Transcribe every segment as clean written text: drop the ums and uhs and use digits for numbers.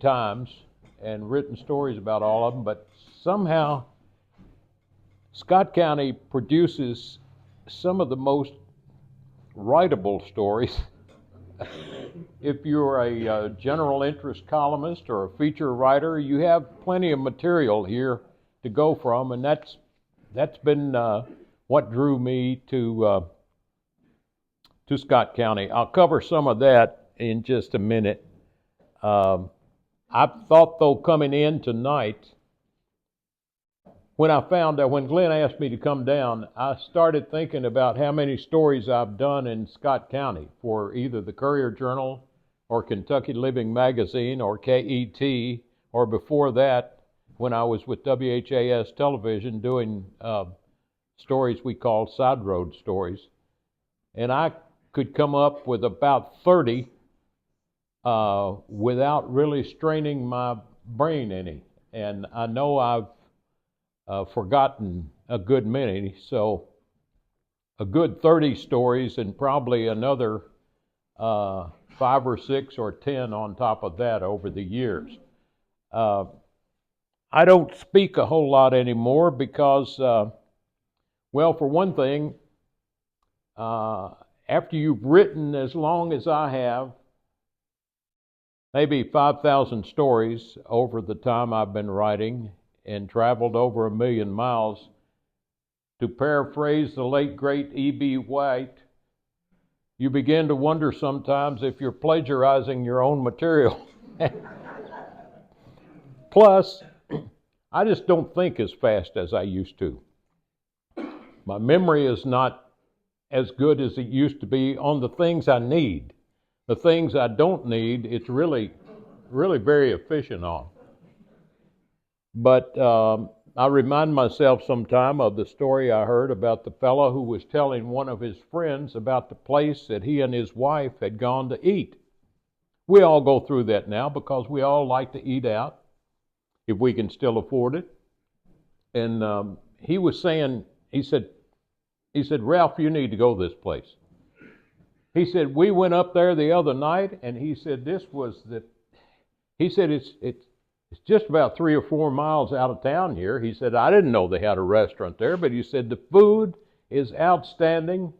times and written stories about all of them, but somehow Scott County produces some of the most writable stories. If you're a general interest columnist or a feature writer, you have plenty of material here to go from, and that's been what drew me to Scott County. I'll cover some of that in just a minute. I thought, though, coming in tonight, when Glenn asked me to come down, I started thinking about how many stories I've done in Scott County for either the Courier-Journal or Kentucky Living Magazine or KET, or before that, when I was with WHAS Television doing stories we called side road stories. And I could come up with about 30 without really straining my brain any. And I know I've forgotten a good many, so a good 30 stories and probably another 5 or 6 or 10 on top of that over the years. I don't speak a whole lot anymore because, well, for one thing, after you've written as long as I have, maybe 5,000 stories over the time I've been writing and traveled over 1 million miles, to paraphrase the late great E.B. White, you begin to wonder sometimes if you're plagiarizing your own material. Plus, I just don't think as fast as I used to. My memory is not as good as it used to be on the things I need. The things I don't need, it's really very efficient on. But I remind myself sometime of the story I heard about the fellow who was telling one of his friends about the place that he and his wife had gone to eat. We all go through that now because we all like to eat out if we can still afford it. And he was saying, he said, Ralph, you need to go this place. He said, we went up there the other night, and he said, it's just about 3 or 4 miles out of town here. He said, I didn't know they had a restaurant there, but he said, the food is outstanding,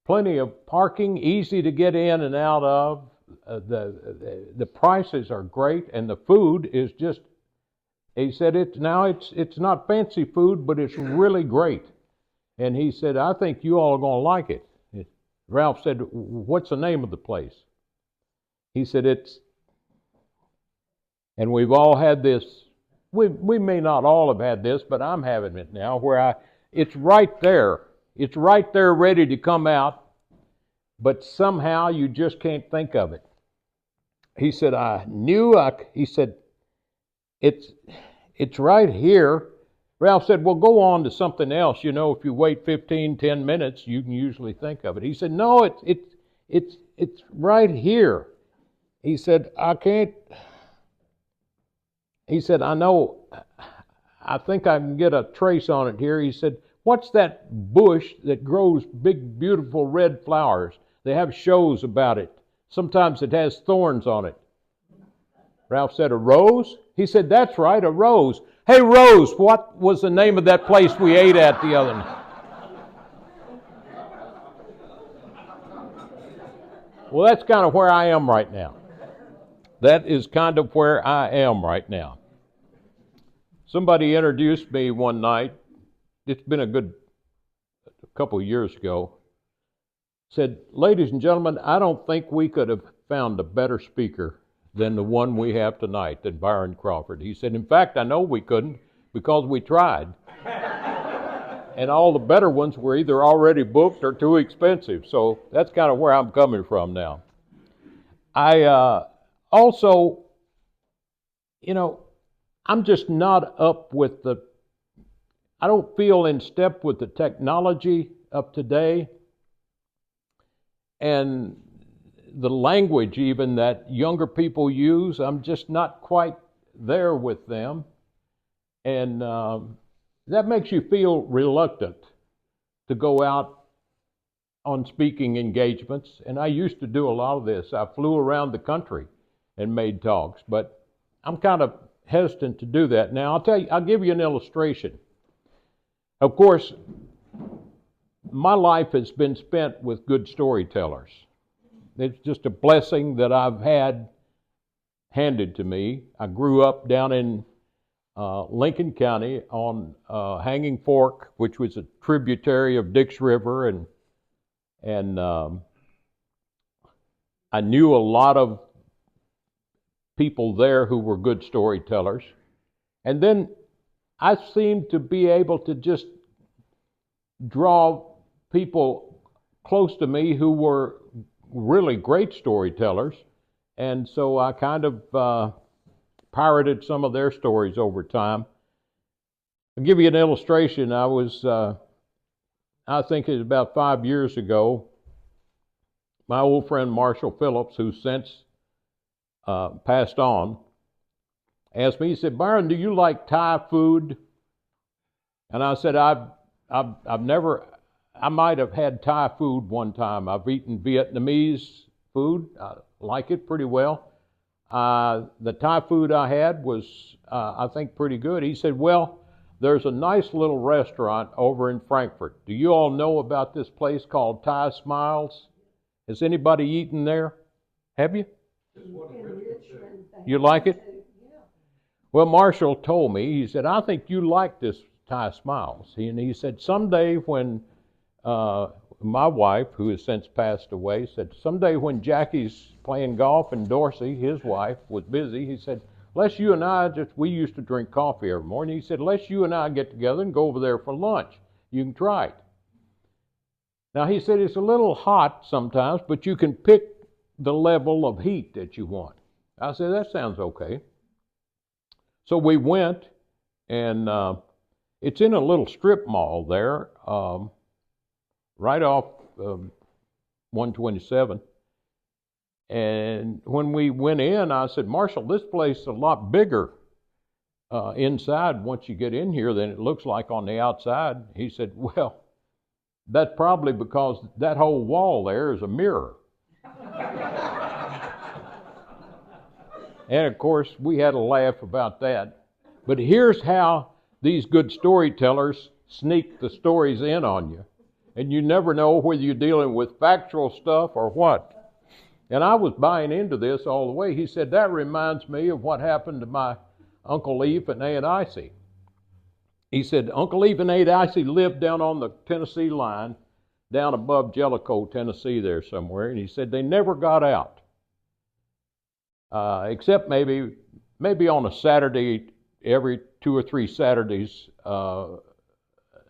plenty of parking, easy to get in and out of, the prices are great, and the food is just, he said, it's not fancy food, but it's really great. And he said, I think you all are going to like it. Ralph said, what's the name of the place? He said, and we've all had this, we may not all have had this, but I'm having it now, where it's right there. It's right there ready to come out, but somehow you just can't think of it. He said, he said, it's right here. Ralph said, well, go on to something else. You know, if you wait 10 minutes, you can usually think of it. He said, no, it's right here. He said, he said, I think I can get a trace on it here. He said, what's that bush that grows big, beautiful red flowers? They have shows about it. Sometimes it has thorns on it. Ralph said, a rose? He said, that's right, a rose. Hey, Rose, what was the name of that place we ate at the other night? Well, that's kind of where I am right now. That is kind of where I am right now. Somebody introduced me one night, it's been a couple of years ago, said, ladies and gentlemen, I don't think we could have found a better speaker than the one we have tonight, than Byron Crawford. He said, in fact, I know we couldn't because we tried. And all the better ones were either already booked or too expensive. So that's kind of where I'm coming from now. I also, I'm just not up with I don't feel in step with the technology of today and the language even that younger people use. I'm just not quite there with them. And that makes you feel reluctant to go out on speaking engagements. And I used to do a lot of this. I flew around the country and made talks. But I'm kind of hesitant to do that. Now, I'll give you an illustration. Of course, my life has been spent with good storytellers. It's just a blessing that I've had handed to me. I grew up down in Lincoln County on Hanging Fork, which was a tributary of Dix River, and I knew a lot of people there who were good storytellers. And then I seemed to be able to just draw people close to me who were really great storytellers. And so I kind of pirated some of their stories over time. I'll give you an illustration. I think it was about 5 years ago, my old friend Marshall Phillips, who's since passed on, asked me, he said, "Byron, do you like Thai food?" And I said, I've never, I might have had Thai food one time. I've eaten Vietnamese food. I like it pretty well. The Thai food I had was, I think, pretty good. He said, "Well, there's a nice little restaurant over in Frankfort. Do you all know about this place called Thai Smiles? Has anybody eaten there? Have you? You like it?" Well, Marshall told me, he said, "I think you like this Thai Smiles." And he said, someday when my wife, who has since passed away, said, someday when Jackie's playing golf and Dorsey, his wife, was busy, he said, "Let's you and I we used to drink coffee every morning. He said, "Let's you and I get together and go over there for lunch. You can try it." Now, he said, it's a little hot sometimes, but you can pick the level of heat that you want. I said, that sounds okay. So we went, and it's in a little strip mall there, right off 127. And when we went in, I said, "Marshall, this place is a lot bigger inside once you get in here than it looks like on the outside." He said, "Well, that's probably because that whole wall there is a mirror." And of course, we had a laugh about that. But here's how these good storytellers sneak the stories in on you. And you never know whether you're dealing with factual stuff or what. And I was buying into this all the way. He said, "That reminds me of what happened to my Uncle Leaf and Aunt Icy." He said, "Uncle Leaf and Aunt Icy lived down on the Tennessee line, down above Jellicoe, Tennessee there somewhere." And he said they never got out. Except maybe on a Saturday, every 2 or 3 Saturdays,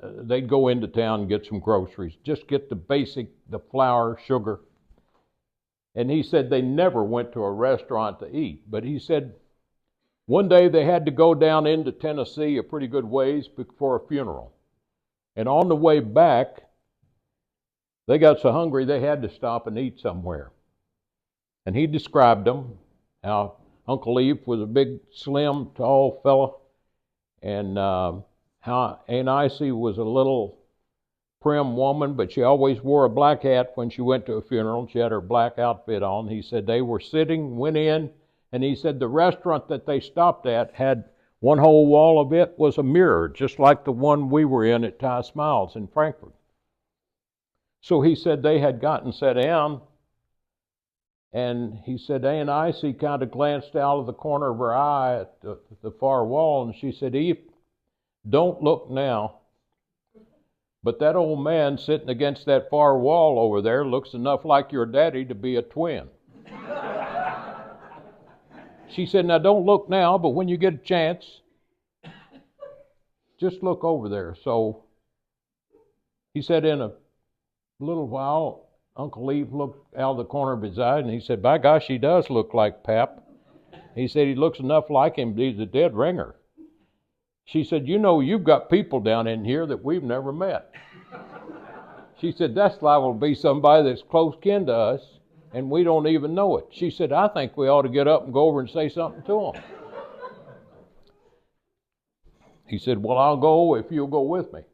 they'd go into town and get some groceries. Just get the basic, the flour, sugar. And he said they never went to a restaurant to eat. But he said one day they had to go down into Tennessee a pretty good ways for a funeral. And on the way back, they got so hungry they had to stop and eat somewhere. And he described them, how Uncle Leaf was a big, slim, tall fella, and how Aunt Icy was a little prim woman, but she always wore a black hat when she went to a funeral. She had her black outfit on. He said they were sitting, went in, and he said the restaurant that they stopped at had one whole wall of it was a mirror, just like the one we were in at Thai Smiles in Frankfort. So he said they had gotten sat down, and he said Aunt Icy kind of glanced out of the corner of her eye at the far wall, and she said, "Eve, don't look now, but that old man sitting against that far wall over there looks enough like your daddy to be a twin." She said, "Now don't look now, but when you get a chance, just look over there." So he said in a little while, Uncle Leaf looked out of the corner of his eye, and he said, "By gosh, he does look like Pap." He said, "He looks enough like him, he's a dead ringer." She said, "You know, you've got people down in here that we've never met." She said, "That's liable to be somebody that's close kin to us, and we don't even know it." She said, "I think we ought to get up and go over and say something to them." He said, "Well, I'll go if you'll go with me."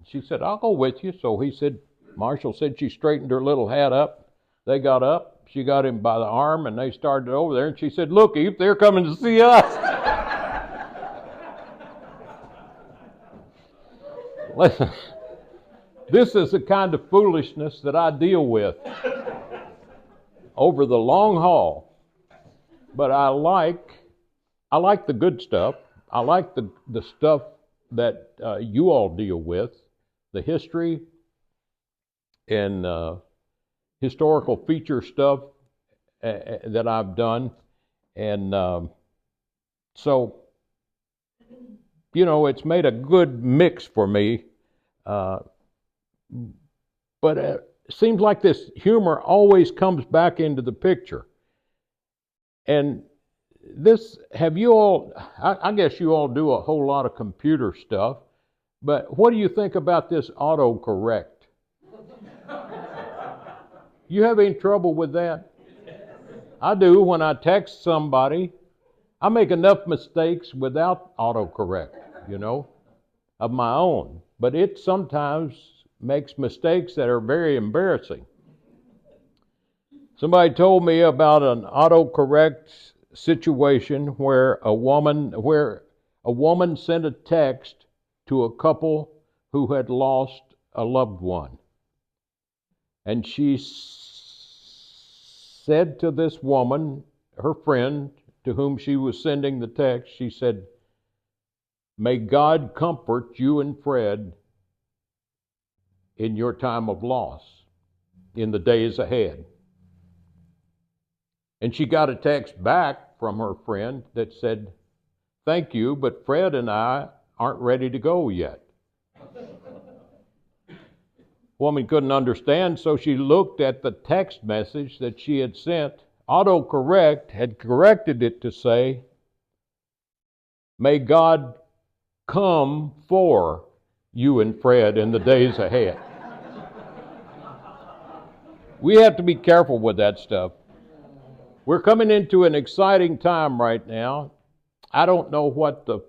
She said, "I'll go with you." So he said, Marshall said she straightened her little hat up. They got up. She got him by the arm, and they started over there. And she said, "Look, Eve, they're coming to see us." Listen, this is the kind of foolishness that I deal with over the long haul. But I like the good stuff. I like the stuff that you all deal with, the history and historical feature stuff that I've done. And so, it's made a good mix for me. But it seems like this humor always comes back into the picture. And have you all, I guess you all do a whole lot of computer stuff, but what do you think about this autocorrect? You have any trouble with that? I do. When I text somebody, I make enough mistakes without autocorrect, of my own. But it sometimes makes mistakes that are very embarrassing. Somebody told me about an autocorrect situation where a woman sent a text to a couple who had lost a loved one. And she said to this woman, her friend, to whom she was sending the text, she said, "May God comfort you and Fred in your time of loss, in the days ahead." And she got a text back from her friend that said, "Thank you, but Fred and I aren't ready to go yet." Woman couldn't understand, so she looked at the text message that she had sent. Autocorrect had corrected it to say, "May God come for you and Fred in the days ahead." We have to be careful with that stuff. We're coming into an exciting time right now. I don't know what the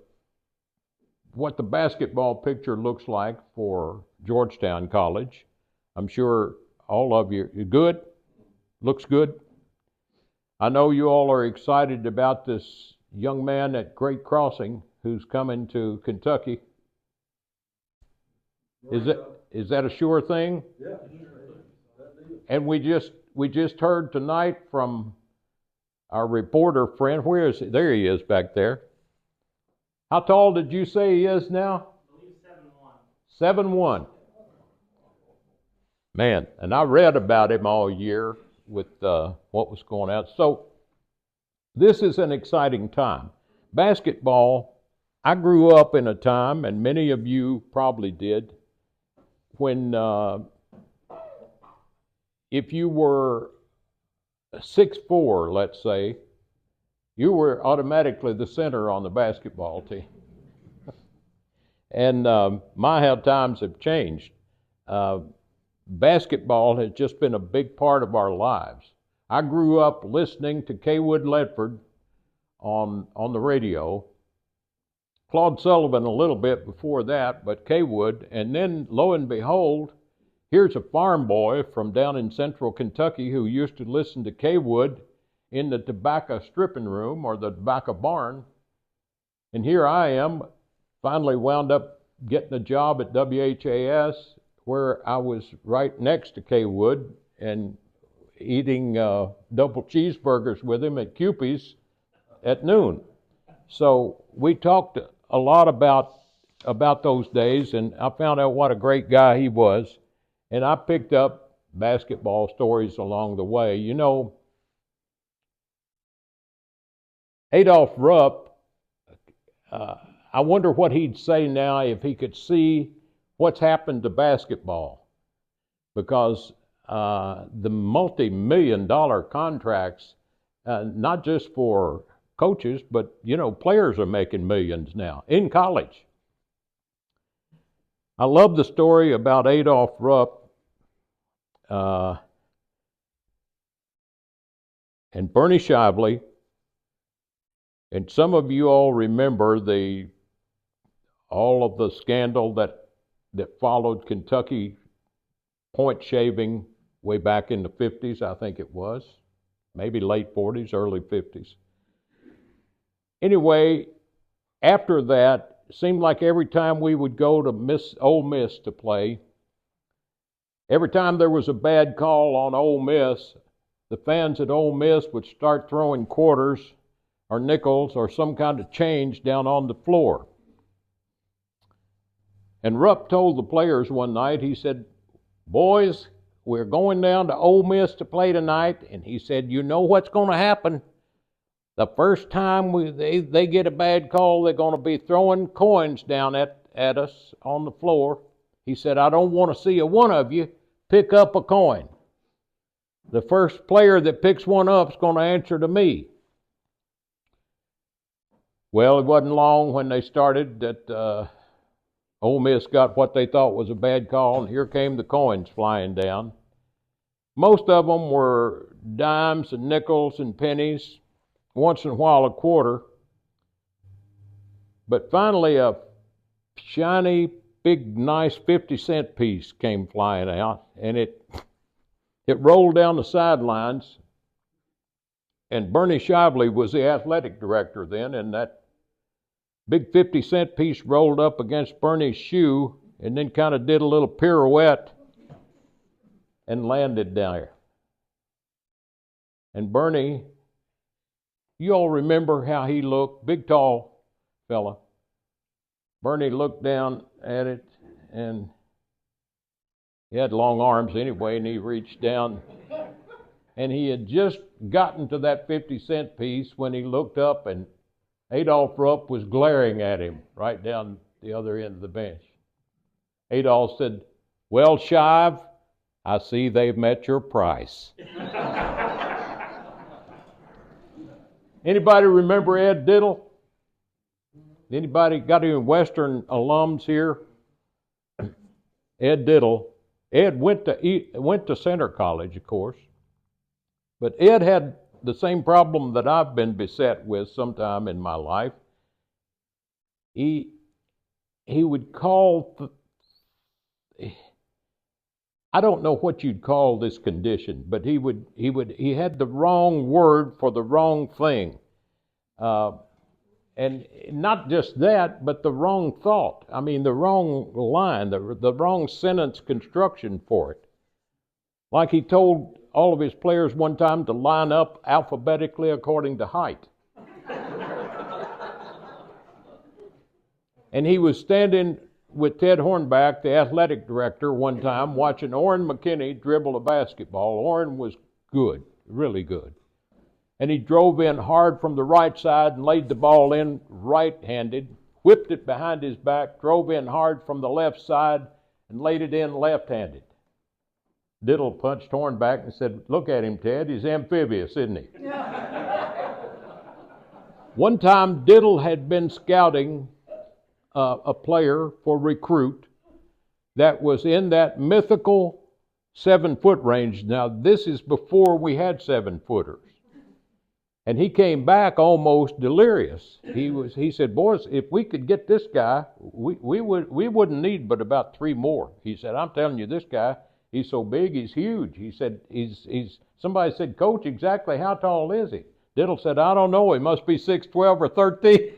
basketball picture looks like for Georgetown College. I'm sure all of you are good. Looks good. I know you all are excited about this young man at Great Crossing who's coming to Kentucky. Is that a sure thing? Yeah. And we just heard tonight from our reporter friend. Where is he? There he is back there. How tall did you say he is now? I believe 7'1". 7'1". Man, and I read about him all year with what was going on. So this is an exciting time. Basketball, I grew up in a time, and many of you probably did, when if you were 6'4", let's say, you were automatically the center on the basketball team. And how times have changed. Basketball has just been a big part of our lives. I grew up listening to Kaywood Ledford on the radio, Claude Sullivan a little bit before that, but Kaywood, and then lo and behold, here's a farm boy from down in central Kentucky who used to listen to Kaywood in the tobacco stripping room or the tobacco barn. And here I am, finally wound up getting a job at WHAS where I was right next to Kaywood and eating double cheeseburgers with him at Cupie's at noon. So we talked a lot about those days, and I found out what a great guy he was. And I picked up basketball stories along the way. Adolph Rupp, I wonder what he'd say now if he could see what's happened to basketball. Because the multi-million-dollar contracts, not just for coaches, but, players are making millions now in college. I love the story about Adolph Rupp and Bernie Shively, and some of you all remember all of the scandal that followed Kentucky point shaving way back in the 50s, I think it was, maybe late 40s, early 50s. Anyway, after that, seemed like every time we would go to Ole Miss to play, every time there was a bad call on Ole Miss, the fans at Ole Miss would start throwing quarters or nickels or some kind of change down on the floor. And Rupp told the players one night, he said, "Boys, we're going down to Ole Miss to play tonight." And he said, "You know what's going to happen. The first time they get a bad call, they're going to be throwing coins down at us on the floor." He said, "I don't want to see a one of you pick up a coin. The first player that picks one up is going to answer to me." Well, it wasn't long when they started that Ole Miss got what they thought was a bad call, and here came the coins flying down. Most of them were dimes and nickels and pennies, once in a while a quarter. But finally a shiny, big, nice 50-cent piece came flying out, and it rolled down the sidelines. And Bernie Shively was the athletic director then, and that big 50-cent piece rolled up against Bernie's shoe and then kind of did a little pirouette and landed down there. And Bernie, you all remember how he looked, big, tall fella. Bernie looked down at it, and he had long arms anyway, and he reached down, and he had just gotten to that 50-cent piece when he looked up, and Adolph Rupp was glaring at him right down the other end of the bench. Adolph said, "Well, Shive, I see they've met your price." Anybody remember Ed Diddle? Anybody got any Western alums here? Ed Diddle. Ed went to Center College, of course, but Ed had the same problem that I've been beset with sometime in my life. He would call, I don't know what you'd call this condition, but he had the wrong word for the wrong thing. And not just that, but the wrong thought. I mean, the wrong line, the wrong sentence construction for it. Like he told all of his players one time to line up alphabetically according to height. And he was standing with Ted Hornback, the athletic director, one time watching Orrin McKinney dribble a basketball. Orrin was good, really good. And he drove in hard from the right side and laid the ball in right-handed, whipped it behind his back, drove in hard from the left side, and laid it in left-handed. Diddle punched Hornback and said, "Look at him, Ted. He's amphibious, isn't he?" One time, Diddle had been scouting a player for recruit that was in that mythical 7-foot range. Now, this is before we had 7-footers. And he came back almost delirious. He said, "Boys, if we could get this guy, we wouldn't need but about 3 more." He said, "I'm telling you, this guy, he's so big, he's huge." He said, somebody said, "Coach, exactly how tall is he?" Diddle said, "I don't know, he must be 6'12" or 13.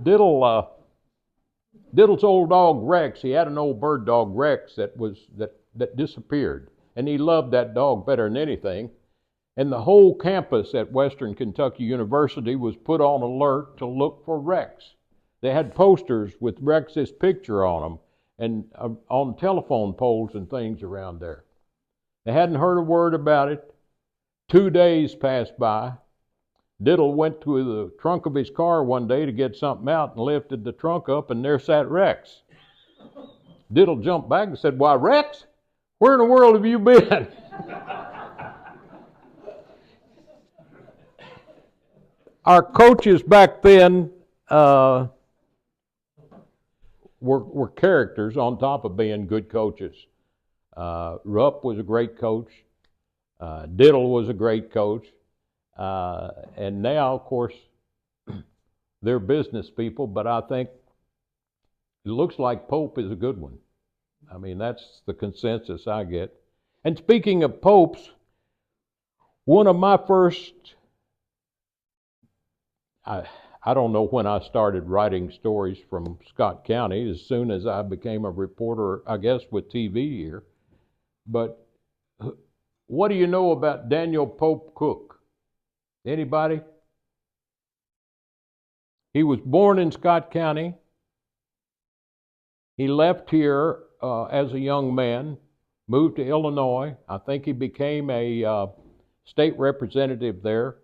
Diddle's old dog Rex, he had an old bird dog Rex that disappeared. And he loved that dog better than anything. And the whole campus at Western Kentucky University was put on alert to look for Rex. They had posters with Rex's picture on them and on telephone poles and things around there. They hadn't heard a word about it. 2 days passed by. Diddle went to the trunk of his car one day to get something out and lifted the trunk up, and there sat Rex. Diddle jumped back and said, "Why, Rex, where in the world have you been?" Our coaches back then were characters on top of being good coaches. Rupp was a great coach. Diddle was a great coach. And now, of course, they're business people, but I think it looks like Pope is a good one. I mean, that's the consensus I get. And speaking of popes, one of my first I don't know when I started writing stories from Scott County, as soon as I became a reporter, I guess, with TV here. But what do you know about Daniel Pope Cook? Anybody? He was born in Scott County. He left here as a young man, moved to Illinois. I think he became a state representative there.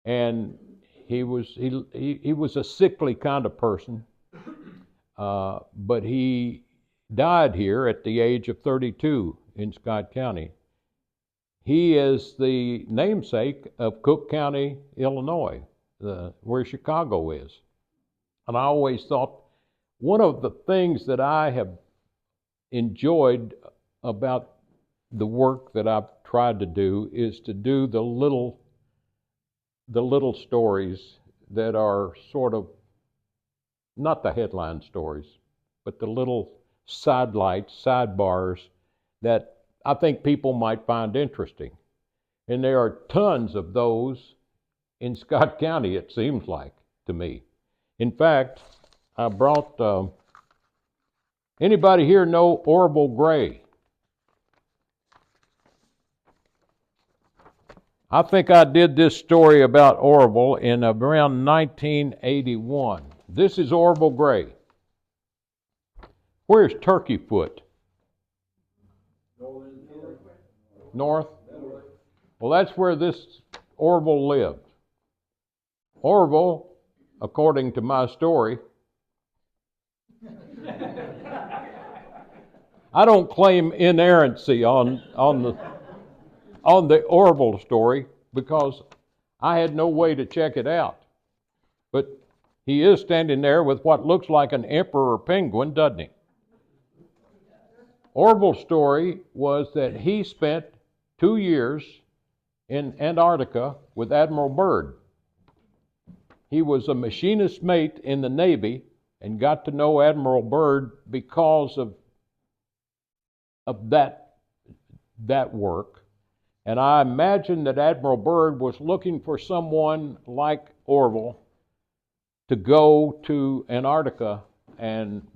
And he was a sickly kind of person, but he died here at the age of 32 in Scott County. He is the namesake of Cook County, Illinois, where Chicago is. And I always thought one of the things that I have enjoyed about the work that I've tried to do is to do the little stories that are sort of not the headline stories, but the little sidelights, sidebars that I think people might find interesting. And there are tons of those in Scott County, it seems like to me. In fact, I brought, anybody here know Orville Gray? I think I did this story about Orville in around 1981. This is Orville Gray. Where's Turkey Foot? North? Well, that's where this Orville lived. Orville, according to my story, I don't claim inerrancy on the Orville story because I had no way to check it out. But he is standing there with what looks like an emperor penguin, doesn't he? Orville's story was that he spent 2 years in Antarctica with Admiral Byrd. He was a machinist mate in the Navy and got to know Admiral Byrd because of that work. And I imagine that Admiral Byrd was looking for someone like Orville to go to Antarctica and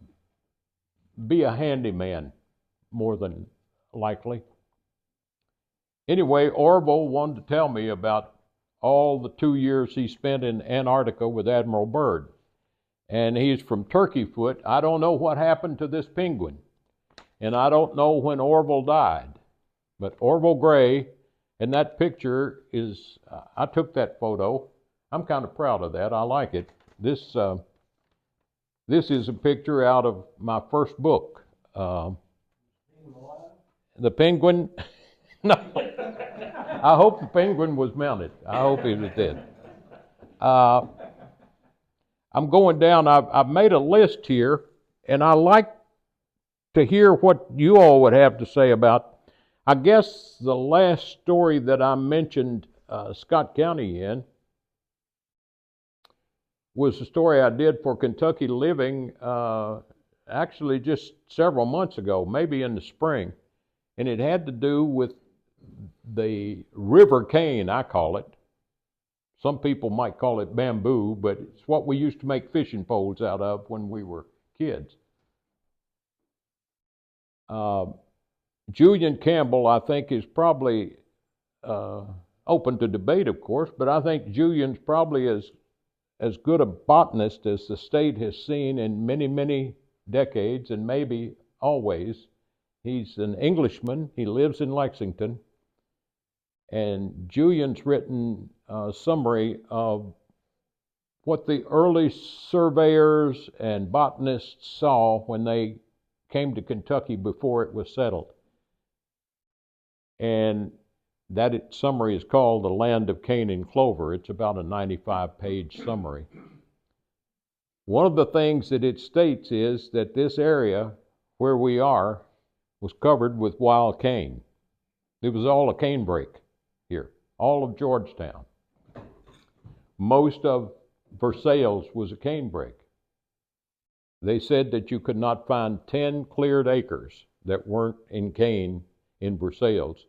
be a handyman, more than likely. Anyway, Orville wanted to tell me about all the 2 years he spent in Antarctica with Admiral Byrd. And he's from Turkey Foot. I don't know what happened to this penguin. And I don't know when Orville died. But Orville Gray, and that picture is, I took that photo. I'm kind of proud of that. I like it. This is a picture out of my first book. The penguin, no. I hope the penguin was mounted. I hope he was dead. I'm going down. I've made a list here, and I like to hear what you all would have to say about. I guess the last story that I mentioned Scott County in was a story I did for Kentucky Living actually just several months ago, maybe in the spring. And it had to do with the River Cane, I call it. Some people might call it bamboo, but it's what we used to make fishing poles out of when we were kids. Julian Campbell, I think, is probably open to debate, of course, but I think Julian's probably as good a botanist as the state has seen in many, many decades, and maybe always. He's an Englishman. He lives in Lexington. And Julian's written a summary of what the early surveyors and botanists saw when they came to Kentucky before it was settled. And that summary is called The Land of Cane and Clover. It's about a 95-page summary. One of the things that it states is that this area where we are was covered with wild cane. It was all a cane brake here, all of Georgetown. Most of Versailles was a cane brake. They said that you could not find 10 cleared acres that weren't in cane in Versailles.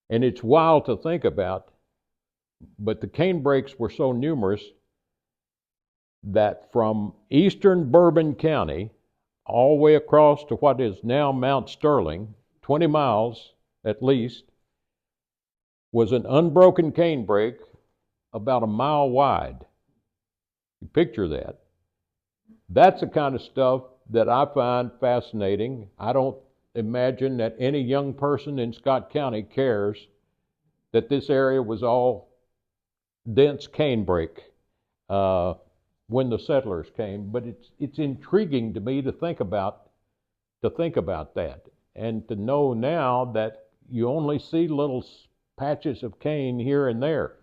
And it's wild to think about But the canebrakes were so numerous that from eastern Bourbon County all the way across to what is now Mount Sterling, 20 miles at least, was an unbroken canebrake about a mile wide. You picture that. That's the kind of stuff that I find fascinating. I don't imagine that any young person in Scott County cares that this area was all dense canebrake when the settlers came. But it's intriguing to me to think about that, and to know now that you only see little patches of cane here and there.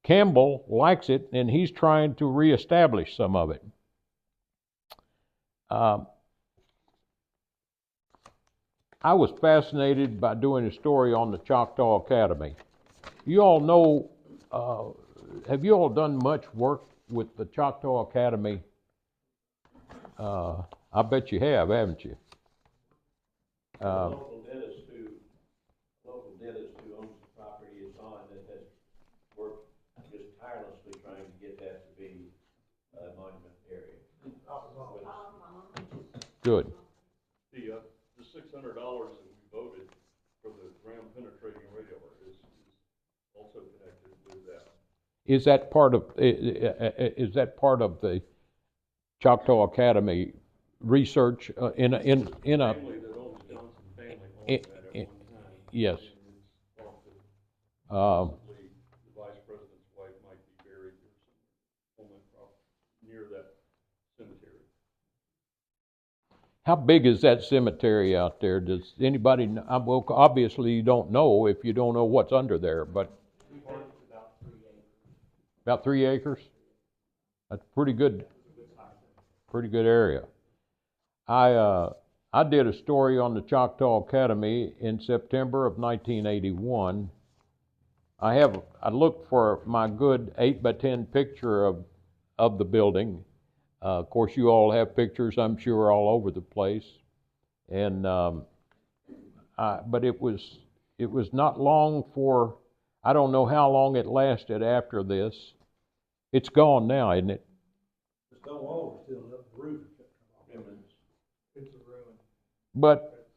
Campbell likes it, and he's trying to reestablish some of it. I was fascinated by doing a story on the Choctaw Academy. You all know, have you all done much work with the Choctaw Academy? I bet you have, haven't you? Local dentist who owns the property it's on that has worked just tirelessly trying to get that to be a monument area. Good. The $600 that we voted for the ground penetrating radar is also connected with that. Is that part of the Choctaw Academy research in a family that owns Johnson family owned that at one time. Yes. And it's thought that the vice president's wife might be buried here somewhere near that cemetery. How big is that cemetery out there? Does anybody know? Well, obviously you don't know if you don't know what's under there, but about 3 acres. That's pretty good area. I did a story on the Choctaw Academy in September of 1981. I looked for my good 8 by 10 picture of the building. Of course, you all have pictures, I'm sure, all over the place. And but it was not long for, I don't know how long it lasted after this. It's gone now, isn't it? The stone wall is still up, the roof kept coming off. It's a ruin. But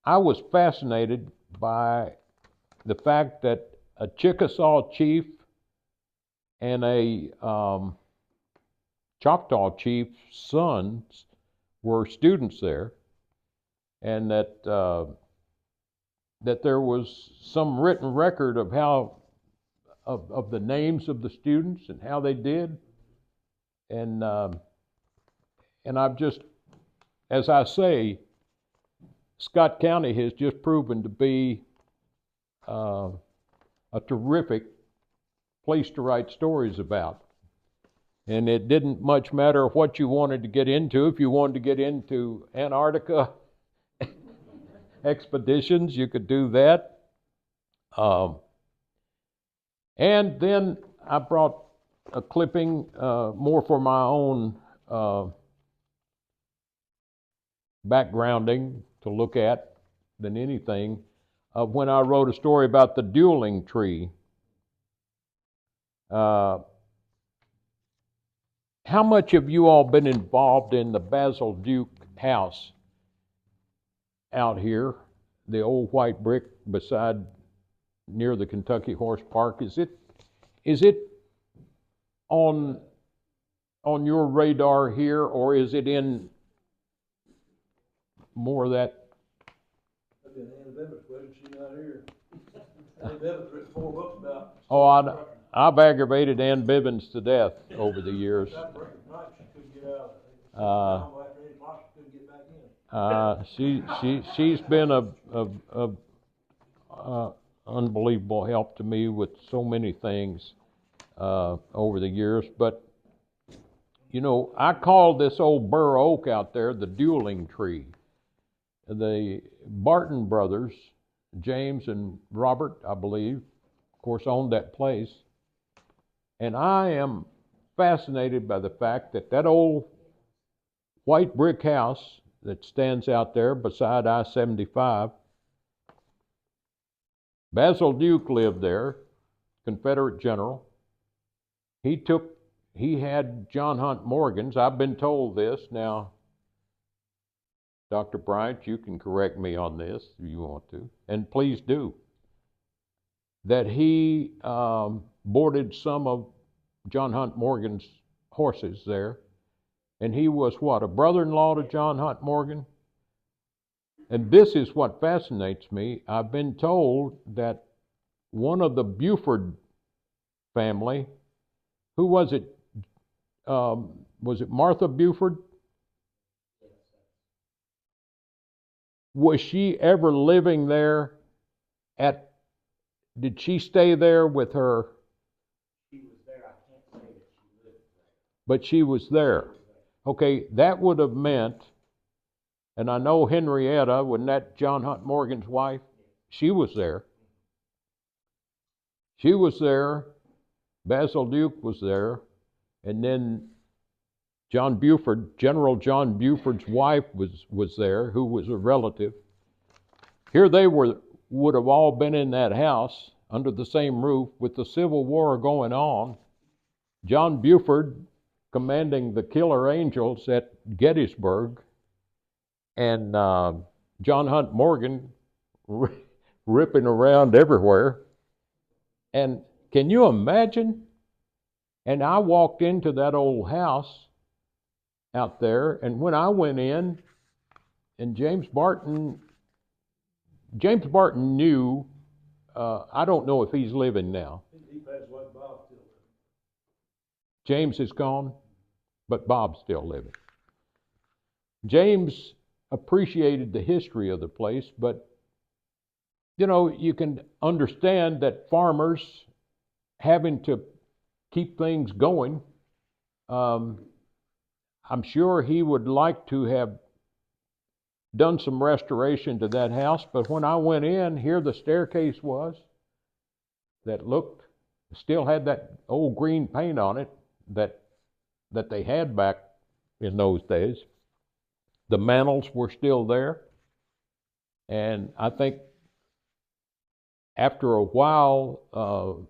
I was fascinated by the fact that a Chickasaw chief and a Choctaw chief's sons were students there, and that there was some written record of how of the names of the students and how they did, and I've just, as I say, Scott County has just proven to be a terrific place to write stories about. And it didn't much matter what you wanted to get into. If you wanted to get into Antarctica expeditions, you could do that. And then I brought a clipping more for my own backgrounding to look at than anything, of when I wrote a story about the dueling tree. How much have you all been involved in the Basil Duke house out here, the old white brick beside near the Kentucky Horse Park? Is it on your radar here, or is it in more of that? I've been Ann Bevan's question, she's not here. Ann Bevan's written 4 books about. Oh, I've aggravated Ann Bivens to death over the years. That break at night, she couldn't get out of it. After 8 o'clock, she couldn't get back in. She's been a unbelievable help to me with so many things over the years. But you know, I call this old bur oak out there the dueling tree. The Barton brothers, James and Robert, I believe, of course, owned that place. And I am fascinated by the fact that that old white brick house that stands out there beside I-75, Basil Duke lived there, Confederate general. He had John Hunt Morgan's. I've been told this. Now, Dr. Bryant, you can correct me on this if you want to, and please do, that he boarded some of John Hunt Morgan's horses there. And he was what, a brother-in-law to John Hunt Morgan? And this is what fascinates me. I've been told that one of the Buford family, who was it? Was it Martha Buford? Was she ever living there did she stay there with her? She was there. I can't say that she lived there. But she was there. Okay, that would have meant, and I know Henrietta, wasn't that John Hunt Morgan's wife? She was there. She was there. Basil Duke was there. And then John Buford, General John Buford's wife was there, who was a relative. Here they would have all been in that house under the same roof with the Civil War going on. John Buford commanding the Killer Angels at Gettysburg, and John Hunt Morgan ripping around everywhere. And can you imagine? And I walked into that old house out there, and when I went in, and James Barton knew, I don't know if he's living now. He passed away, Bob still living. James is gone, but Bob's still living. James appreciated the history of the place, but you can understand that farmers having to keep things going, I'm sure he would like to have done some restoration to that house, but when I went in, here the staircase was that still had that old green paint on it that they had back in those days. The mantels were still there, and I think after a while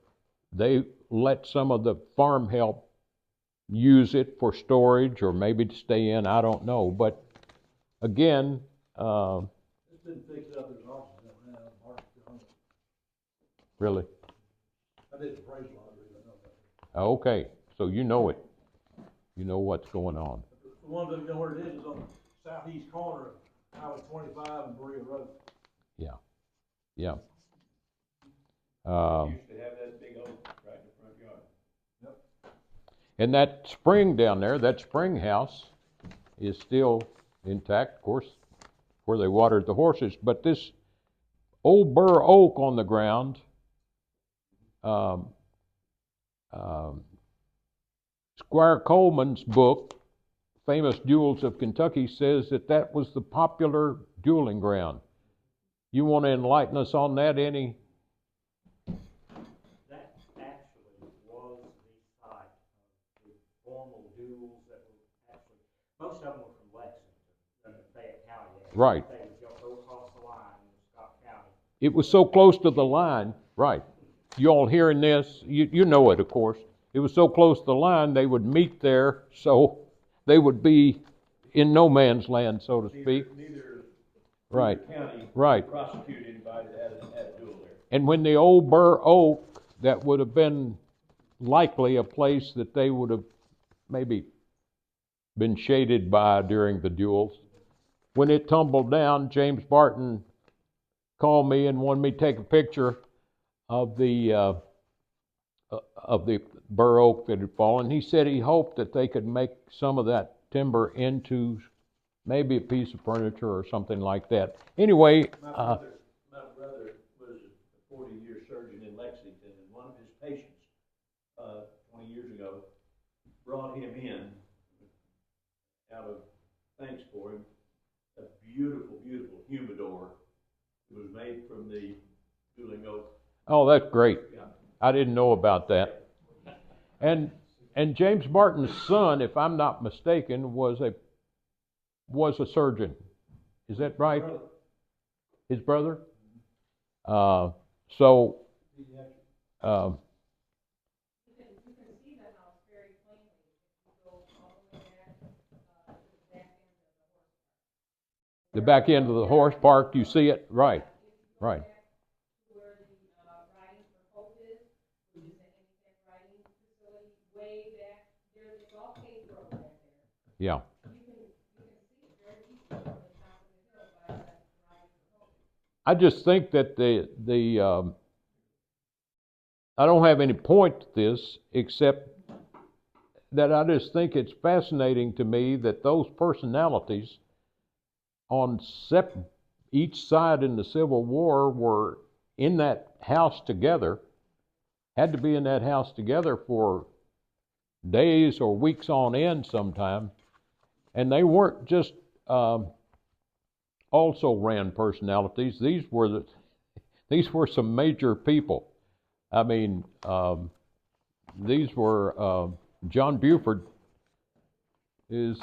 they let some of the farm help use it for storage or maybe to stay in, I don't know. But again, It's been fixed up, there's offices down now, Mark's still on it. Really? I did the appraisal, I really know that. Okay, so you know it. You know what's going on. The one that, where it is on the southeast corner of Highway 25 and Berea Road. Yeah. Used to have that big oak right in the front yard. Yep. And that spring down there, that spring house, is still intact, of course, where they watered the horses. But this old bur oak on the ground, Squire Coleman's book, Famous Duels of Kentucky, says that was the popular dueling ground. You want to enlighten us on that, any? That actually was the site of the formal duels that were actually, most of them were from Lexington, Fayette County area. Right. They would go across the line in Scott County. It was so close to the line, right. You all hearing this, you know it, of course. It was so close to the line, they would meet there, so they would be in no man's land, so to speak. Neither Right. county Right. prosecute anybody that had a duel there. And when the old bur oak, that would have been likely a place that they would have maybe been shaded by during the duels. When it tumbled down, James Barton called me and wanted me to take a picture of the bur oak that had fallen. He said he hoped that they could make some of that timber into maybe a piece of furniture or something like that. Anyway, My brother was a 40-year surgeon in Lexington, and one of his patients, 20 years ago, brought him in out of thanks for him, a beautiful, beautiful humidor. It was made from the dueling oak. oh, that's great. Yeah. I didn't know about that. And James Barton's son, if I'm not mistaken, was a surgeon. Is that right? His brother? the back end of the horse park, you see it, right, right. Where the riding for Hope is, which is an handicap riding facility, way back there, it's all paved road back there. Yeah. You can see it very easily from the top of the hill by the riding for Hope. I just think that I don't have any point to this except that I just think it's fascinating to me that those personalities on each side in the Civil War were in that house together, had to be in that house together for days or weeks on end sometime, and they weren't just also ran personalities. These were some major people. I mean, these were John Buford is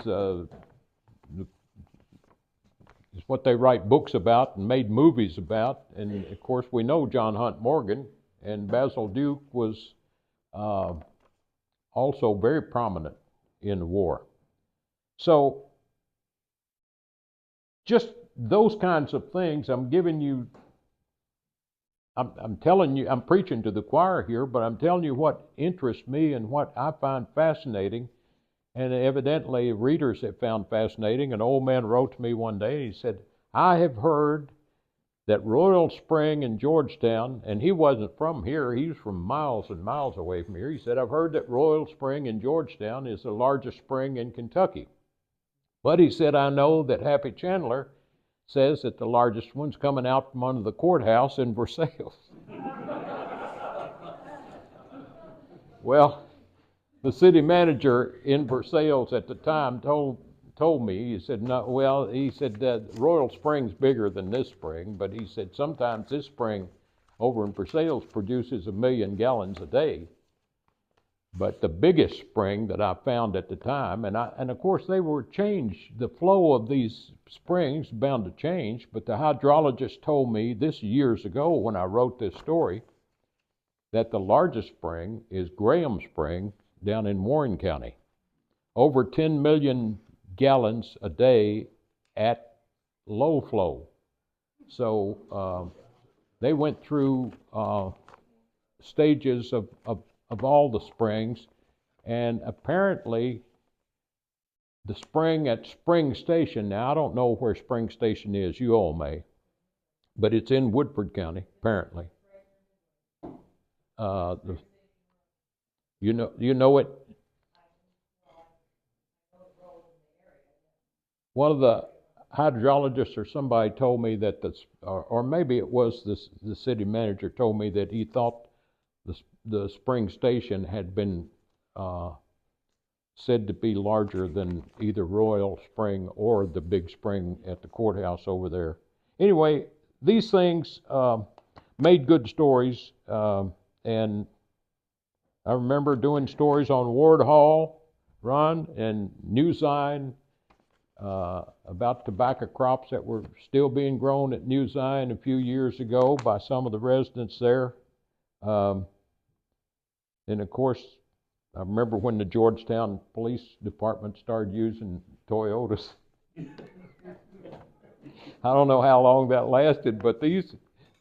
what they write books about and made movies about, and of course we know John Hunt Morgan, and Basil Duke was also very prominent in the war. So just those kinds of things, I'm telling you, I'm preaching to the choir here, but I'm telling you what interests me and what I find fascinating, and evidently readers have found fascinating. An old man wrote to me one day, and he said, I have heard that Royal Spring in Georgetown, and he wasn't from here, he was from miles and miles away from here. He said, I've heard that Royal Spring in Georgetown is the largest spring in Kentucky. But he said, I know that Happy Chandler says that the largest one's coming out from under the courthouse in Versailles. Well, the city manager in Versailles at the time told me, he said, no, well, he said that Royal Spring's bigger than this spring, but he said sometimes this spring over in Versailles produces 1 million gallons a day. But the biggest spring that I found at the time, and of course they were changed, the flow of these springs bound to change, but the hydrologist told me this years ago when I wrote this story, that the largest spring is Graham Spring down in Warren County. Over 10 million gallons a day at low flow. So they went through stages of all the springs, and apparently the spring at Spring Station, now I don't know where Spring Station is, you all may, but it's in Woodford County, apparently. You know it? One of the hydrologists or somebody told me that or maybe it was the city manager told me that he thought the Spring Station had been said to be larger than either Royal Spring or the big spring at the courthouse over there. Anyway, these things made good stories, and I remember doing stories on Ward Hall, Ron, and New Zion about tobacco crops that were still being grown at New Zion a few years ago by some of the residents there. And of course, I remember when the Georgetown Police Department started using Toyotas. I don't know how long that lasted, but these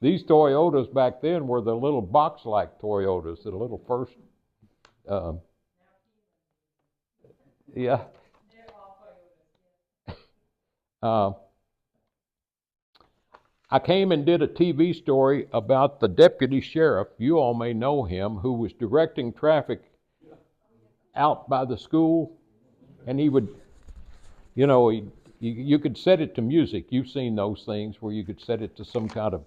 Toyotas back then were the little box-like Toyotas, the little first. Yeah. I came and did a TV story about the deputy sheriff, you all may know him, who was directing traffic out by the school, and he would, you could set it to music. You've seen those things where you could set it to some kind of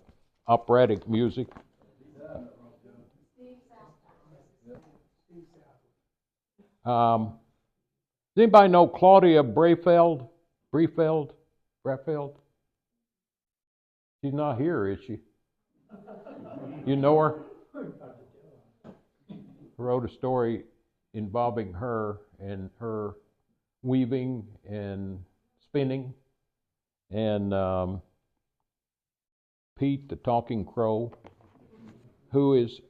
operatic music. Does anybody know Claudia Brefeld? She's not here, is she? You know her? Wrote a story involving her and her weaving and spinning. And Pete, the talking crow, who is,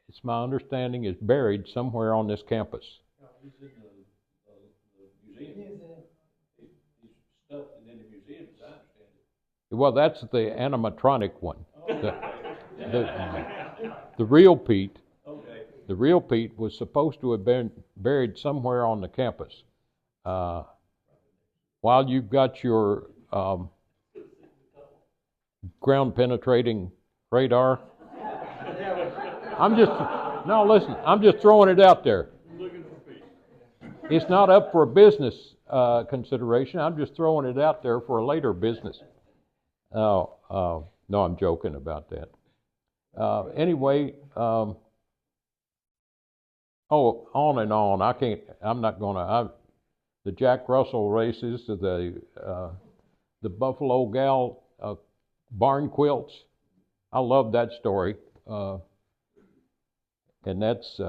it's my understanding, is buried somewhere on this campus. He's in the museum. He's stuffed in the museum, as I understand it. Well, that's the animatronic one. The real Pete. Okay. The real Pete was supposed to have been buried somewhere on the campus. While you've got your ground penetrating radar, I'm just throwing it out there. It's not up for a business consideration. I'm just throwing it out there for a later business. No, I'm joking about that. Anyway, on and on. I'm not gonna. The Jack Russell races, the Buffalo Gal barn quilts. I love that story, and that's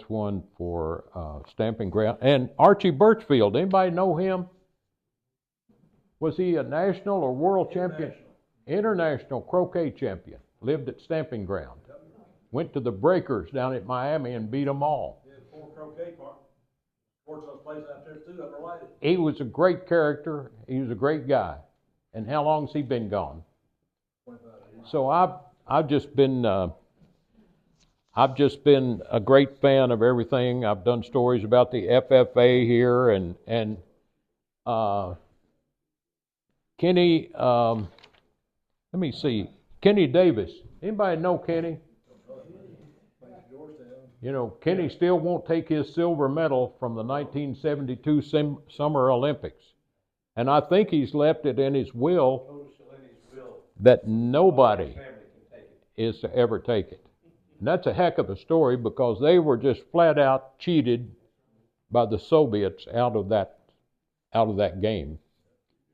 one for stamping ground. And Archie Birchfield. Anybody know him? Was he a national or world champion? International croquet champion. Lived at Stamping Ground. Went to the Breakers down at Miami and beat them all. Yeah, 4 croquet courts those places out there too, up Lighted. He was a great character. He was a great guy. And how long's he been gone? 25 years. So I've just been a great fan of everything. I've done stories about the FFA here and Kenny. Let me see. Kenny Davis. Anybody know Kenny? Georgetown. You know, Kenny still won't take his silver medal from the 1972 Summer Olympics. And I think he's left it in his will that nobody is to ever take it. And that's a heck of a story because they were just flat out cheated by the Soviets out of that game.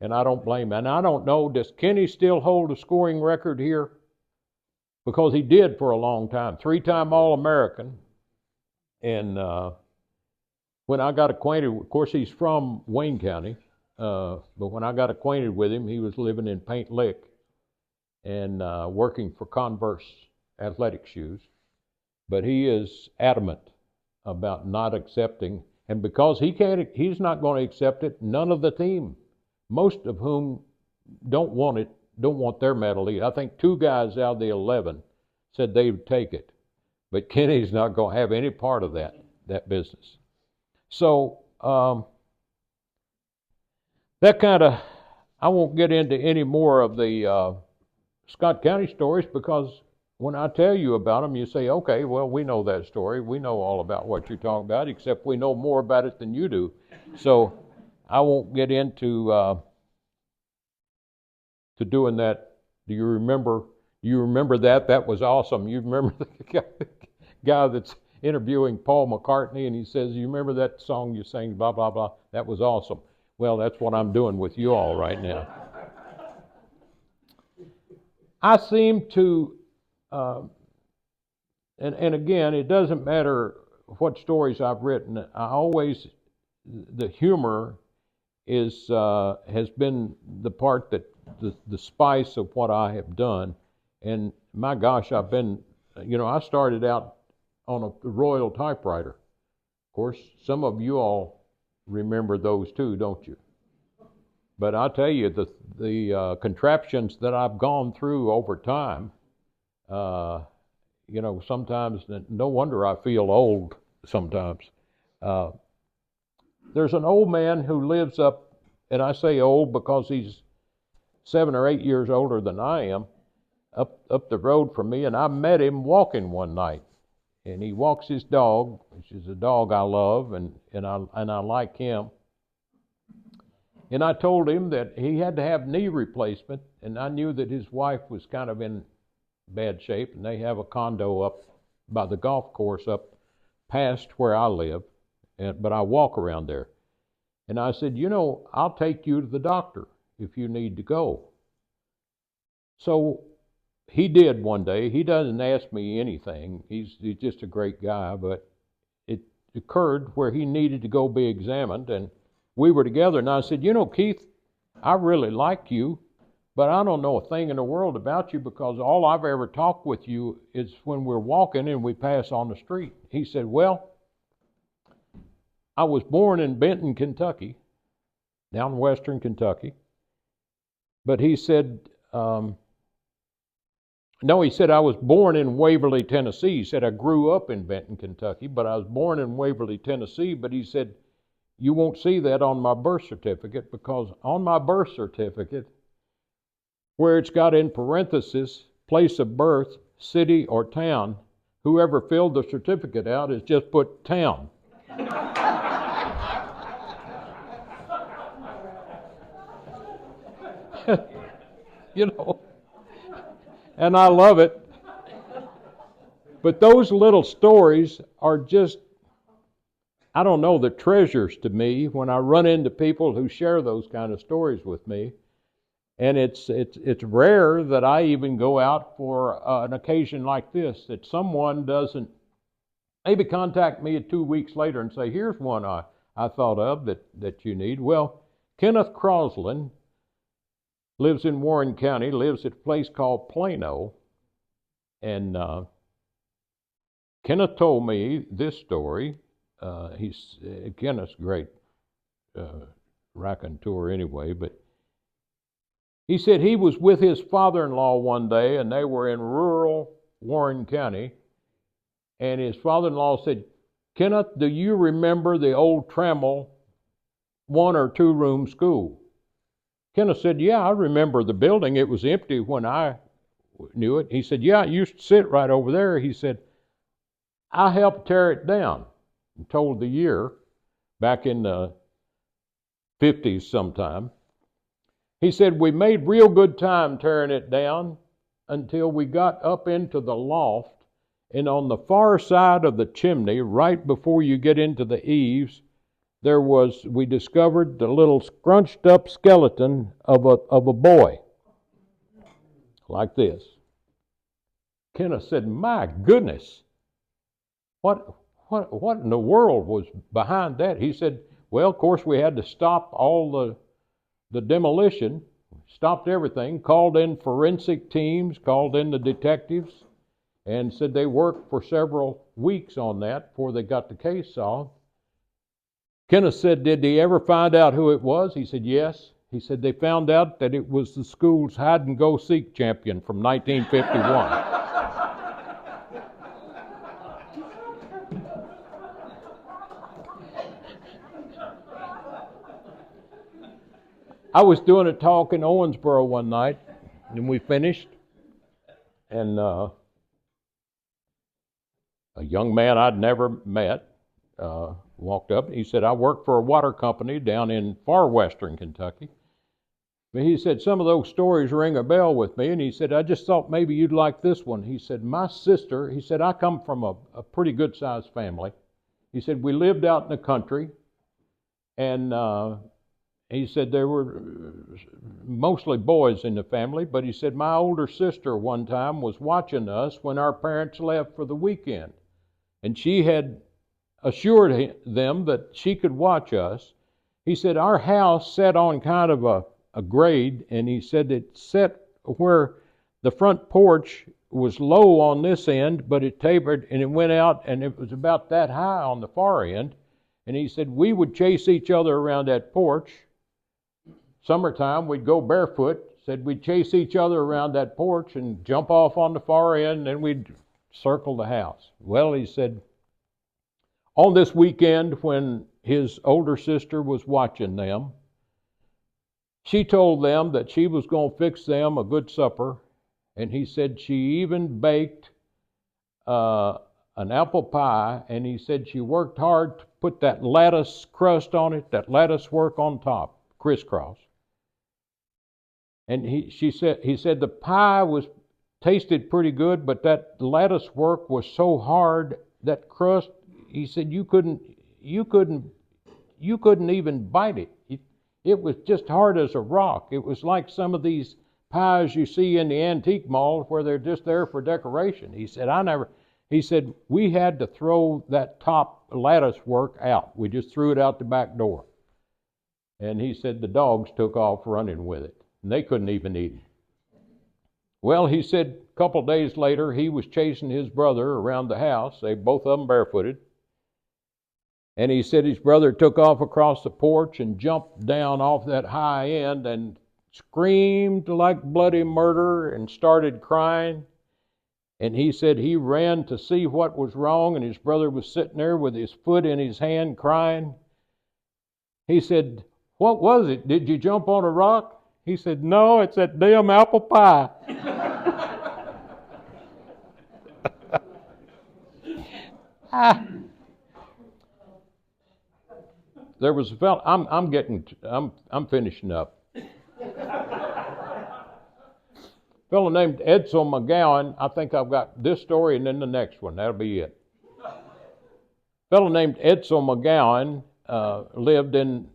And I don't blame him. And I don't know, does Kenny still hold a scoring record here? Because he did for a long time. 3-time All-American. And when I got acquainted, of course he's from Wayne County, but when I got acquainted with him, he was living in Paint Lick and working for Converse athletic shoes. But he is adamant about not accepting, and because he's not going to accept it, none of the team, most of whom don't want their medal. I think 2 guys out of the 11 said they would take it. But Kenny's not going to have any part of that business. So that kind of, I won't get into any more of the Scott County stories because when I tell you about them, you say, okay, well, we know that story. We know all about what you're talking about, except we know more about it than you do. So I won't get into to doing that. Do you remember that? That was awesome. You remember the guy that's interviewing Paul McCartney and he says, you remember that song you sang, blah, blah, blah? That was awesome. Well, that's what I'm doing with you all right now. I seem to, and again, it doesn't matter what stories I've written. The humor has been the part that the spice of what I have done. And my gosh, I started out on a Royal typewriter. Of course, some of you all remember those too, don't you? But I tell you, the contraptions that I've gone through over time, sometimes, no wonder I feel old sometimes. There's an old man who lives up, and I say old because he's 7 or 8 years older than I am, up the road from me, and I met him walking one night. And he walks his dog, which is a dog I love, and I like him. And I told him that he had to have knee replacement, and I knew that his wife was kind of in bad shape, and they have a condo up by the golf course up past where I live, but I walk around there. And I said, I'll take you to the doctor if you need to go. So he did one day. He doesn't ask me anything. He's just a great guy, but it occurred where he needed to go be examined, and we were together, and I said, Keith, I really like you, but I don't know a thing in the world about you because all I've ever talked with you is when we're walking and we pass on the street. He said, well, I was born in Benton, Kentucky, down in western Kentucky. But he said, no, he said I was born in Waverly, Tennessee. He said I grew up in Benton, Kentucky, but I was born in Waverly, Tennessee. But he said, you won't see that on my birth certificate, because on my birth certificate, where it's got in parentheses, place of birth, city or town, whoever filled the certificate out has just put town. You know, and I love it. But those little stories are just, I don't know, the treasures to me when I run into people who share those kind of stories with me. And it's rare that I even go out for an occasion like this, that someone doesn't maybe contact me 2 weeks later and say, here's one I thought of that you need. Well, Kenneth Crosland lives in Warren County, lives at a place called Plano. And Kenneth told me this story. Kenneth's great raconteur anyway, but he said he was with his father-in-law one day, and they were in rural Warren County, and his father-in-law said, Kenneth, do you remember the old Trammell 1 or 2 room school? Kenneth said, yeah, I remember the building. It was empty when I knew it. He said, yeah, it used to sit right over there. He said, I helped tear it down. And told the year, back in the 50s sometime. He said, we made real good time tearing it down until we got up into the loft, and on the far side of the chimney, right before you get into the eaves, we discovered the little scrunched up skeleton of a boy, like this. Kenneth said, my goodness, what in the world was behind that? He said, well, of course we had to stop all the demolition, stopped everything, called in forensic teams, called in the detectives, and said they worked for several weeks on that before they got the case solved. Kenneth said, did they ever find out who it was? He said, yes. He said they found out that it was the school's hide-and-go-seek champion from 1951. I was doing a talk in Owensboro one night, and we finished, and a young man I'd never met walked up. He said, I work for a water company down in far western Kentucky. But he said, some of those stories ring a bell with me, and he said, I just thought maybe you'd like this one. He said, my sister, he said, I come from a pretty good-sized family. He said, we lived out in the country, and he said there were mostly boys in the family, but he said my older sister one time was watching us when our parents left for the weekend. And she had assured them that she could watch us. He said our house sat on kind of a grade, and he said it sat where the front porch was low on this end, but it tapered and it went out, and it was about that high on the far end. And he said we would chase each other around that porch. Summertime, we'd go barefoot. Said we'd chase each other around that porch and jump off on the far end, and we'd circle the house. Well, he said, on this weekend when his older sister was watching them, she told them that she was going to fix them a good supper, and he said she even baked an apple pie, and he said she worked hard to put that lattice crust on it, that lattice work on top, crisscross. And he said the pie tasted pretty good, but that lattice work was so hard, that crust, he said you couldn't even bite it. It was just hard as a rock. It was like some of these pies you see in the antique mall where they're just there for decoration. He said we had to throw that top lattice work out. We just threw it out the back door. And he said the dogs took off running with it. And they couldn't even eat it. Well, he said a couple of days later, he was chasing his brother around the house. They both of them barefooted. And he said his brother took off across the porch and jumped down off that high end and screamed like bloody murder and started crying. And he said he ran to see what was wrong, and his brother was sitting there with his foot in his hand crying. He said, "What was it? Did you jump on a rock?" He said, "No, it's that damn apple pie." There was a fellow. I'm finishing up. A fellow named Edsel McGowan. I think I've got this story and then the next one. That'll be it. A fellow named Edsel McGowan lived in,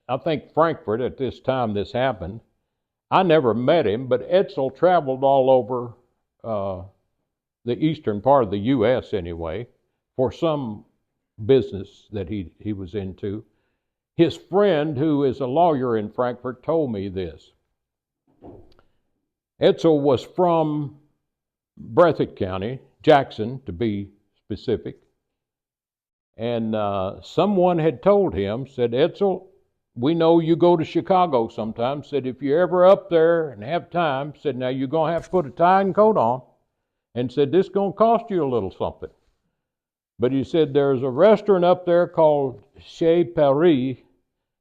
I think, Frankfurt at this time this happened. I never met him, but Edsel traveled all over the eastern part of the U.S. anyway for some business that he was into. His friend, who is a lawyer in Frankfurt, told me this. Edsel was from Breathitt County, Jackson to be specific, and someone had told him, said, "Edsel, we know you go to Chicago sometimes," said, "if you're ever up there and have time," said, "now you're going to have to put a tie and coat on," and said, "this is going to cost you a little something." But he said, "there's a restaurant up there called Chez Paris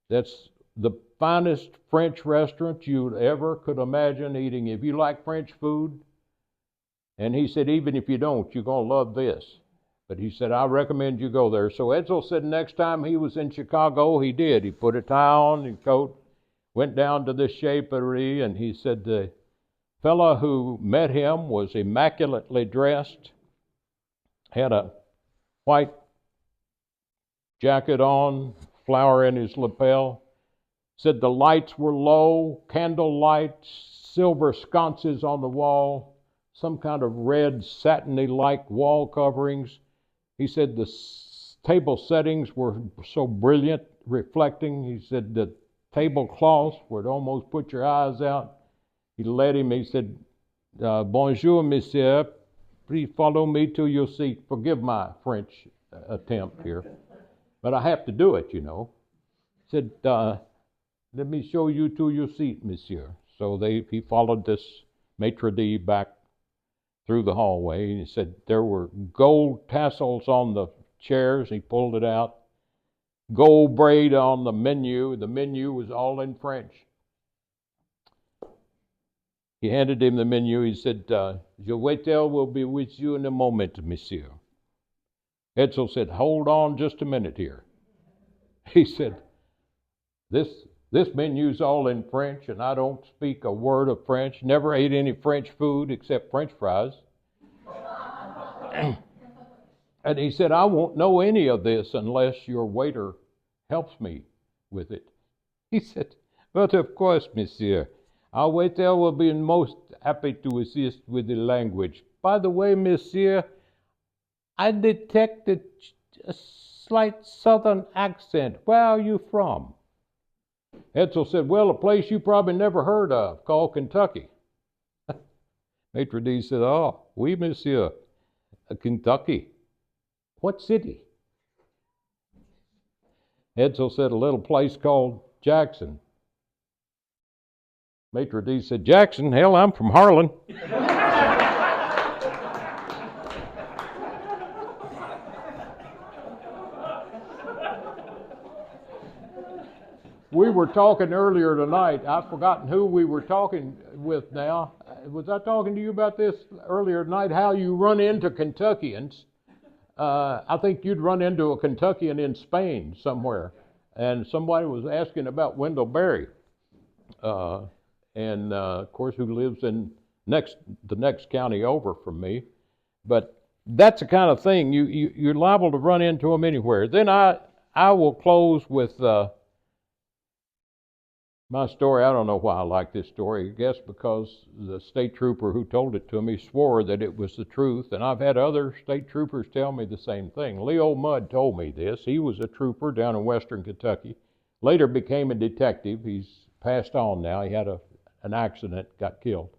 that's the finest French restaurant you ever could imagine eating if you like French food." And he said, "even if you don't, you're going to love this." But he said, "I recommend you go there." So Edsel said next time he was in Chicago, he did. He put a tie on and coat, went down to the Chez Paris, and he said the fellow who met him was immaculately dressed, had a white jacket on, flower in his lapel. Said the lights were low, candle lights, silver sconces on the wall, some kind of red satiny-like wall coverings. He said the table settings were so brilliant, reflecting. He said the tablecloths would almost put your eyes out. He led him, he said, "Bonjour, monsieur. Please follow me to your seat." Forgive my French attempt here, but I have to do it, you know. He said, "Let me show you to your seat, monsieur." So he followed this maitre d' back through the hallway, and he said there were gold tassels on the chairs. He pulled it out. Gold braid on the menu. The menu was all in French. He handed him the menu. He said, "Your waiter will be with you in a moment, monsieur." Edsel said, "Hold on just a minute here." He said, This menu's all in French, and I don't speak a word of French. Never ate any French food except French fries. And he said, "I won't know any of this unless your waiter helps me with it." He said, "But of course, monsieur. Our waiter will be most happy to assist with the language. By the way, monsieur, I detect a slight southern accent. Where are you from?" Edsel said, "Well, a place you probably never heard of, called Kentucky." Maitre d' said, "Oh, oui, monsieur. Kentucky. What city?" Edsel said, "A little place called Jackson." Maitre d' said, "Jackson? Hell, I'm from Harlan." We were talking earlier tonight. I've forgotten who we were talking with now. Was I talking to you about this earlier tonight? How you run into Kentuckians. I think you'd run into a Kentuckian in Spain somewhere. And somebody was asking about Wendell Berry. Of course, who lives in the next county over from me. But that's the kind of thing. You're liable to run into them anywhere. Then I will close with my story. I don't know why I like this story. I guess because the state trooper who told it to me swore that it was the truth, and I've had other state troopers tell me the same thing. Leo Mudd told me this. He was a trooper down in western Kentucky. Later became a detective. He's passed on now. He had an accident, got killed.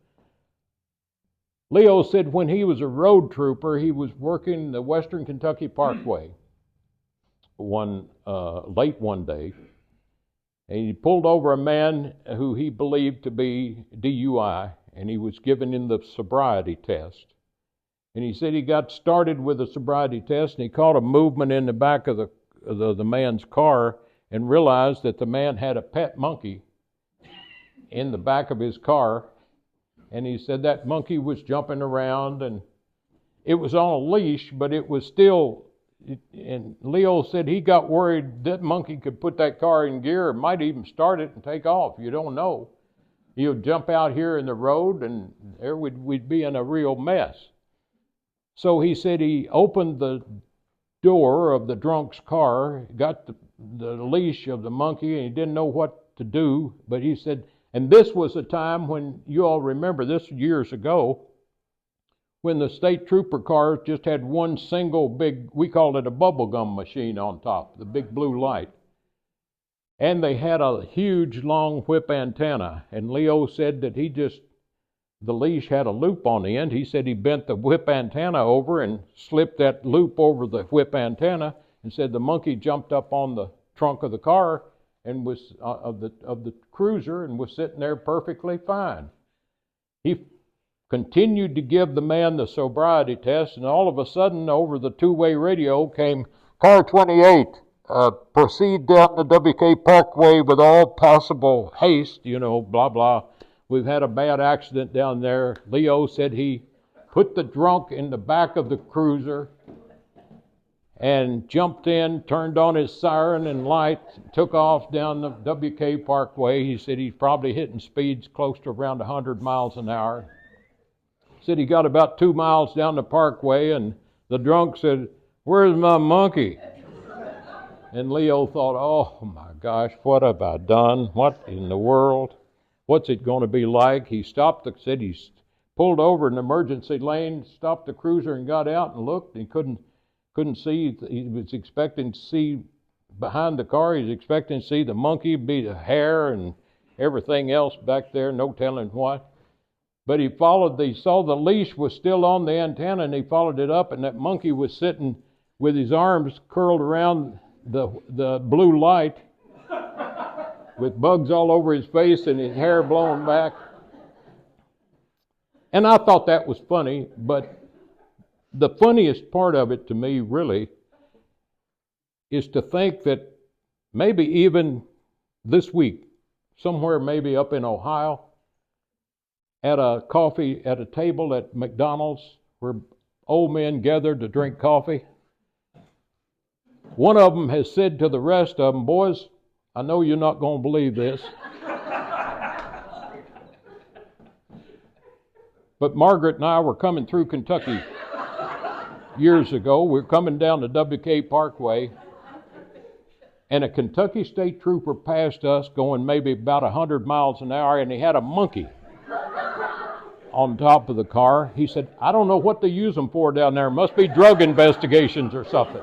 Leo said when he was a road trooper, he was working the Western Kentucky Parkway. late one day, and he pulled over a man who he believed to be DUI, and he was giving him the sobriety test. And he said he got started with the sobriety test, and he caught a movement in the back of the man's car and realized that the man had a pet monkey in the back of his car. And he said that monkey was jumping around, and it was on a leash, but it was still, and Leo said he got worried that monkey could put that car in gear, or might even start it and take off. You don't know. He would jump out here in the road, and there we'd be in a real mess. So he said he opened the door of the drunk's car, got the leash of the monkey, and he didn't know what to do. But he said, and this was a time when, you all remember this years ago, when the state trooper cars just had one single big, we called it a bubblegum machine on top, the big blue light. And they had a huge long whip antenna. And Leo said that the leash had a loop on the end. He said he bent the whip antenna over and slipped that loop over the whip antenna, and said the monkey jumped up on the trunk of the car and was of the cruiser, and was sitting there perfectly fine. He continued to give the man the sobriety test, and all of a sudden over the two-way radio came, "Car 28, proceed down the WK Parkway with all possible haste," blah, blah. "We've had a bad accident down there." Leo said he put the drunk in the back of the cruiser and jumped in, turned on his siren and light, took off down the WK Parkway. He said he's probably hitting speeds close to around 100 miles an hour. Said he got about 2 miles down the parkway, and the drunk said, "Where's my monkey?" And Leo thought, "Oh my gosh, what have I done? What in the world? What's it going to be like?" He stopped, said he pulled over an emergency lane, stopped the cruiser and got out and looked, and couldn't see. He was expecting to see behind the car, he was expecting to see the monkey, be the hair and everything else back there, no telling what. But he saw the leash was still on the antenna, and he followed it up, and that monkey was sitting with his arms curled around the blue light, with bugs all over his face and his hair blown back. And I thought that was funny, but the funniest part of it to me really is to think that maybe even this week, somewhere maybe up in Ohio, at a table at McDonald's where old men gathered to drink coffee, one of them has said to the rest of them, "Boys, I know you're not going to believe this, but Margaret and I were coming through Kentucky years ago. We're coming down the WK Parkway, and a Kentucky state trooper passed us going maybe about 100 miles an hour, and he had a monkey on top of the car." He said, "I don't know what they use them for down there. Must be drug investigations or something."